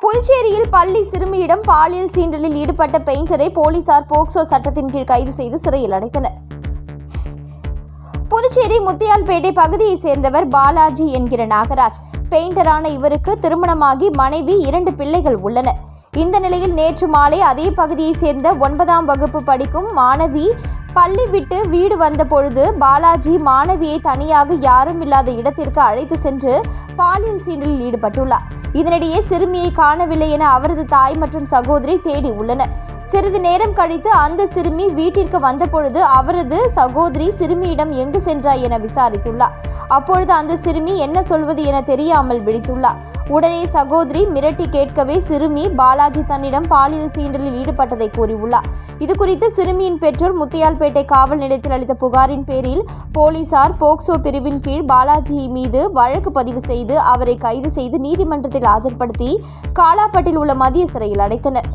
புதுச்சேரியில் பள்ளி சிறுமியிடம் பாலியல் சீண்டலில் ஈடுபட்ட பெயிண்டரை போலீசார் போக்சோ சட்டத்தின் கீழ் கைது செய்து சிறையில் அடைத்தனர். புதுச்சேரி முத்தியால்பேட்டை பகுதியைச் சேர்ந்தவர் பாலாஜி என்கிற நாகராஜ். பெயிண்டரான இவருக்கு திருமணமாகி மனைவி 2 பிள்ளைகள் உள்ளனர். இந்த நிலையில் நேற்று மாலை அதே பகுதியைச் சேர்ந்த 9ஆம் வகுப்பு படிக்கும் மாணவி பள்ளி விட்டு வீடு வந்த பொழுது பாலாஜி மாணவியை தனியாக யாரும் இல்லாத இடத்திற்கு அழைத்து சென்று பாலியல் சீண்டலில் ஈடுபட்டுள்ளார். இதனிடையே சிறுமியை காணவில்லை என அவரது தாய் மற்றும் சகோதரி தேடி உள்ளனர். சிறிது நேரம் கழித்து அந்த சிறுமி வீட்டிற்கு வந்த பொழுது அவரது சகோதரி சிறுமியிடம் எங்கு சென்றாய் என விசாரித்துள்ளார். அப்பொழுது அந்த சிறுமி என்ன சொல்வது என தெரியாமல் விழித்துள்ளார். உடனே சகோதரி மிரட்டி கேட்கவே சிறுமி பாலாஜி தன்னிடம் பாலியல் சீண்டலில் ஈடுபட்டதை கூறியுள்ளார். இதுகுறித்து சிறுமியின் பெற்றோர் முத்தியால்பேட்டை காவல் நிலையத்தில் அளித்த புகாரின் பேரில் போலீசார் போக்சோ பிரிவின் கீழ் பாலாஜி மீது வழக்கு பதிவு செய்து அவரை கைது செய்து நீதிமன்றத்தில் ஆஜர்படுத்தி காலாப்பட்டில் உள்ள மத்திய சிறையில் அடைத்தனர்.